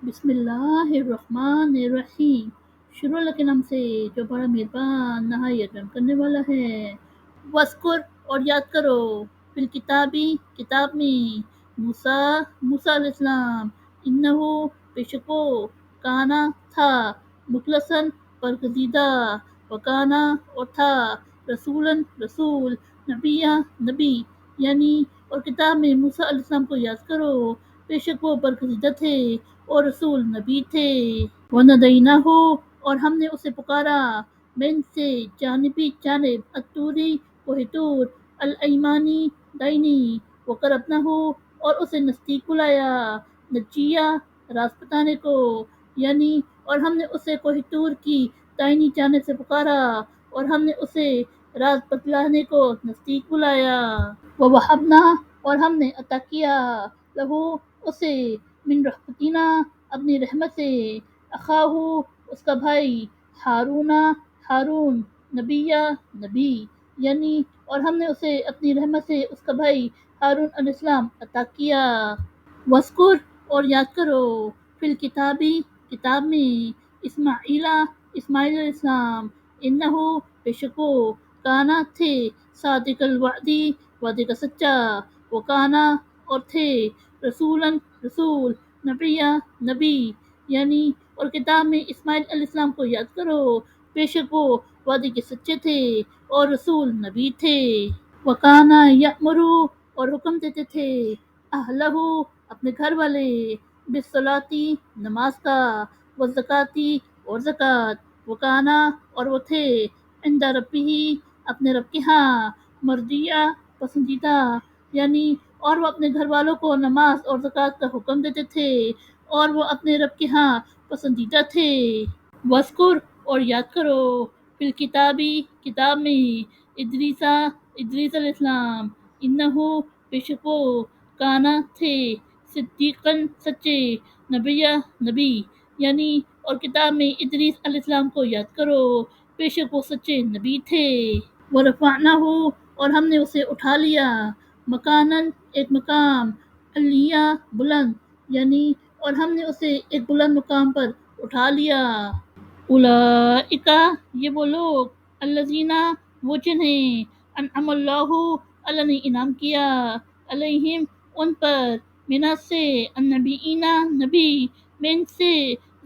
بسم اللہ الرحمن الرحیم۔ شروع اللہ کے نام سے جو بڑا مہربان نہایت رحم کرنے والا ہے۔ وَاذْکُر اور یاد کرو، فی الکتابی کتاب میں، موسیٰ علیہ السلام، انہو بے شک وہ، کانا تھا، مخلصاً برگزیدہ، وکانا اور تھا، رسولاً رسول، نبیّا نبی، یعنی اور کتاب میں موسیٰ علیہ السلام کو یاد کرو، بے شک وہ برگزیدہ تھے اور رسول نبی تھے۔ وَنَدَیْنَاہُ اور ہم نے اسے پکارا، من سے جانب الطوری کوہ طور، الایمانی دائنی، وقربناہ اور اسے نزدیک بلایا، نجیہ راز بتانے کو، یعنی اور ہم نے اسے کوہ طور کی دائنی جانب سے پکارا اور ہم نے اسے راز بتلانے کو نزدیک بلایا۔ وَوَہَبْنَا اور ہم نے عطا کیا، لہو اسے، من رحمتنا اپنی رحمت سے، اخاہ اس کا بھائی، ہارون، نبیّا نبی، یعنی اور ہم نے اسے اپنی رحمت سے اس کا بھائی ہارون علیہ السلام عطا کیا۔ وَاذْکُر اور یاد کرو، فی الکتابی کتاب میں، اسماعیل علیہ السلام، انہو بے شک وہ، کانا تھے، صادق الوعدی وعدے کا سچا، وکانا اور تھے، رسولاً رسول، نبیّا نبی، یعنی اور کتاب میں اسماعیل علیہ السلام کو یاد کرو، بے شک وہ وعدے کے سچے تھے اور رسول نبی تھے۔ وکانا یأمرو اور حکم دیتے تھے، اہلہ اپنے گھر والے، بالصلاۃ نماز کا، والزکوٰۃ اور زکوٰۃ، وکانا اور وہ تھے، عند ربہ اپنے رب کے ہاں، مرضیہ پسندیدہ، یعنی اور وہ اپنے گھر والوں کو نماز اور زکوٰۃ کا حکم دیتے تھے اور وہ اپنے رب کے ہاں پسندیدہ تھے۔ وَاذْکُر اور یاد کرو، فی الکتابی کتاب میں، ادریس علیہ السلام، انہو بے شک وہ، کانا تھے، صدیقاً سچے، نبیّا نبی، یعنی اور کتاب میں ادریس علیہ السلام کو یاد کرو، بے شک وہ سچے نبی تھے۔ وَرَفَعْنَاہُ اور ہم نے اسے اٹھا لیا، مکاناً ایک مقام، علیٰ بلند، یعنی اور ہم نے اسے ایک بلند مقام پر اٹھا لیا۔ اولئک یہ وہ لوگ، الذین وہ جنہیں، انعم اللہ اللہ نے انعام کیا، علیہم ان پر، منا سے، النبیین نبی، من سے،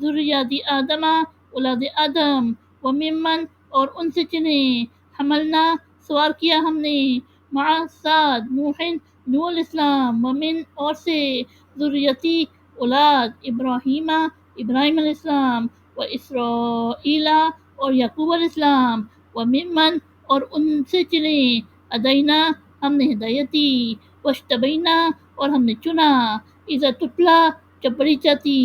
ذریات آدم اولاد آدم، وممن اور ان سے جنہیں، حملنا سوار کیا ہم نے، مع ساتھ نوح علیہ السلام، ومن اور سے، ذریتی اولاد ابراہیم علیہ السلام، و اسرائیل اور یعقوب علیہ السلام، وممن اور ان سے جنہیں، ادینا ہم نے ہدایت دی، واشتبینا اور ہم نے چنا، اذا تتلا جب پڑھی جاتی،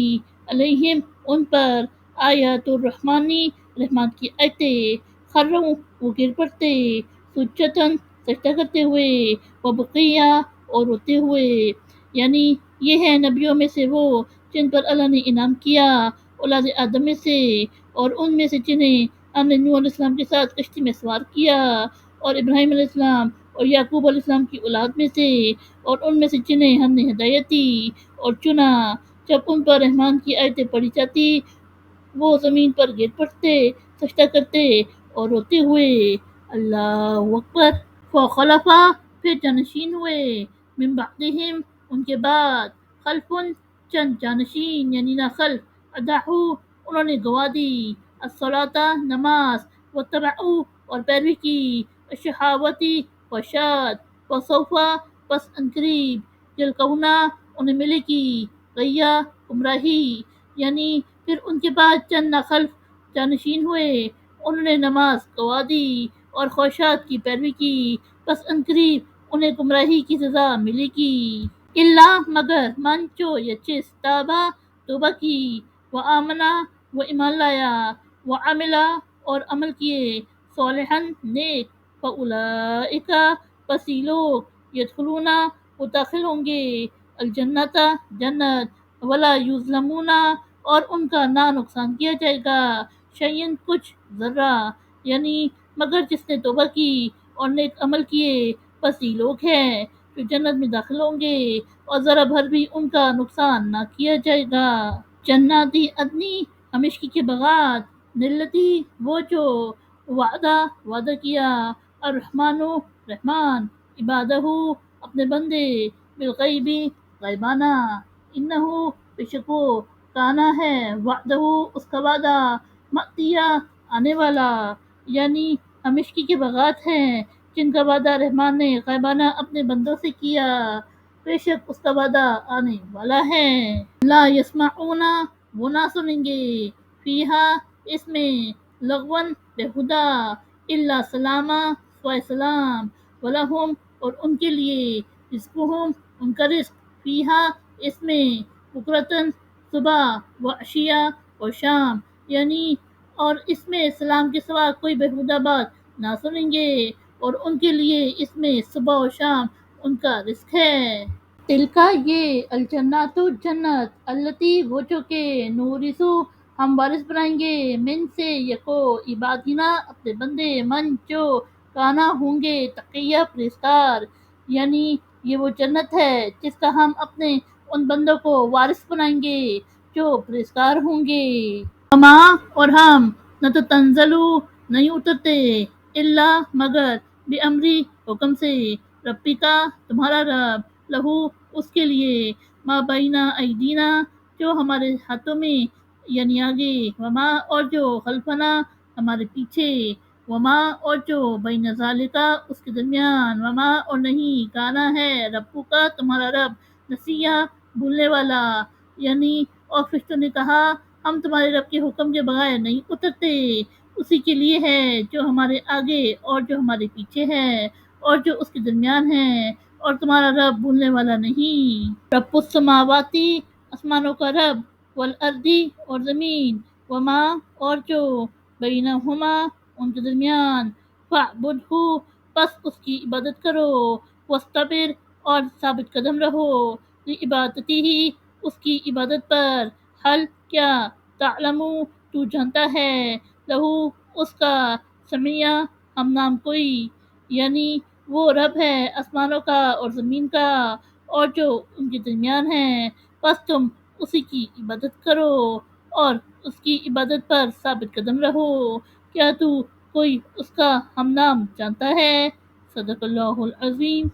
علیہم ان پر، آیات الرحمانی رحمان کی آیتیں، خروا وہ گر پڑتے، سجداً سجدہ کرتے ہوئے، وبقیہ اور روتے ہوئے، یعنی یہ ہے نبیوں میں سے وہ جن پر اللہ نے انعام کیا، اولاد آدم میں سے، اور ان میں سے جنہیں ہم نے نوح علیہ السلام کے ساتھ کشتی میں سوار کیا، اور ابراہیم علیہ السلام اور یعقوب علیہ السلام کی اولاد میں سے، اور ان میں سے جنہیں ہم نے ہدایت دی اور چنا، جب ان پر رحمان کی آیتیں پڑھی جاتی وہ زمین پر گر پڑتے، سجدہ کرتے اور روتے ہوئے۔ اللہ اکبر۔ فخلف پھر جانشین ہوئے، من بعدہم ان کے بعد، خلف چند جانشین یعنی ناخلف، اضاعوا انہوں نے گوا دی، الصلاۃ نماز، واتبعوا اور پیروی کی، الشہوات خواہشات، فسوف پس عنقریب، یلقون انہیں ملے گی، غیہ گمراہی، یعنی پھر ان کے بعد چند ناخلف جانشین ہوئے، انہوں نے نماز گوا دی اور خواہشات کی پیروی کی، پس عنقریب انہیں گمراہی کی سزا ملے گی۔ الا مگر، من جو یا جس، تابا توبہ کی، وآمنا وہ ایمان لایا، وعملا اور عمل کیے، صالحاً نیک، فاولئک پس یہ لوگ، یدخلون وہ داخل ہوں گے، الجنت جنت، ولا یظلمون اور ان کا نہ نقصان کیا جائے گا، شیئن کچھ، ذرہ، یعنی مگر جس نے توبہ کی اور نیک عمل کیے، بس یہ لوگ ہیں جو جنت میں داخل ہوں گے اور ذرا بھر بھی ان کا نقصان نہ کیا جائے گا۔ جناتی ادنی ہمیشگی کے باغات، نلتی وہ جو وعدہ کیا، الرحمن رحمان، عبادہ اپنے بندے، بالغیبی غیبانہ، انہو بے شک وہ، کانا ہے وعدہ اس کا وعدہ، مأتیہ آنے والا، یعنی ہمیشگی کے باغات ہیں جن کا وعدہ رحمان نے غیبانہ اپنے بندوں سے کیا، بے شک اس کا وعدہ آنے والا ہے۔ لا یسمعون وہ نہ سنیں گے، فیہا اس میں، لغون بےہودہ، الا سلاما سوائے سلام، ولہم اور ان کے لیے، رزقہم ان کا رزق، فیہا اس میں، بکرتن صبح، وعشیہ اور شام، یعنی اور اس میں سلام کے سوا کوئی بےہودہ بات نہ سنیں گے، اور ان کے لیے اس میں صبح و شام ان کا رزق ہے۔ تلکا یہ، الجنات جنت، التی وہ جو کہ، نورثو ہم وارث بنائیں گے، من سے یکو، عبادنا اپنے بندے، من جو، کانا ہوں گے، تقیہ پرہیزگار، یعنی یہ وہ جنت ہے جس کا ہم اپنے ان بندوں کو وارث بنائیں گے جو پرہیزگار ہوں گے۔ وما اور ہم، نتتنزلو نہیں اترتے، الا مگر، بامری حکم سے، ربی کا تمہارا رب، لہو اس کے لیے، ما بینہ ایدینا جو ہمارے ہاتھوں میں یعنی آگے، وما اور جو خلفنا ہمارے پیچھے، وما اور جو بین ذالکا اس کے درمیان، وما اور نہیں، کانا ہے ربو کا تمہارا رب، نسیہ بھولنے والا، یعنی اور فرشتوں نے کہا ہم تمہارے رب کے حکم کے بغیر نہیں اترتے، اسی کے لیے ہے جو ہمارے آگے اور جو ہمارے پیچھے ہے اور جو اس کے درمیان ہے، اور تمہارا رب بھولنے والا نہیں۔ رب السماواتی آسمانوں کا رب، والارضی اور زمین، وما اور جو، بینہما ان کے درمیان، فاعبدہ پس اس کی عبادت کرو، واستبر اور ثابت قدم رہو، لعبادتہ اس کی عبادت پر، حل کیا، تعلم تو جانتا ہے، لہو اس کا، سمیع ہم نام کوئی، یعنی وہ رب ہے آسمانوں کا اور زمین کا اور جو ان کے درمیان ہے، بس تم اسی کی عبادت کرو اور اس کی عبادت پر ثابت قدم رہو، کیا تو کوئی اس کا ہم نام جانتا ہے؟ صدق اللہ العظیم۔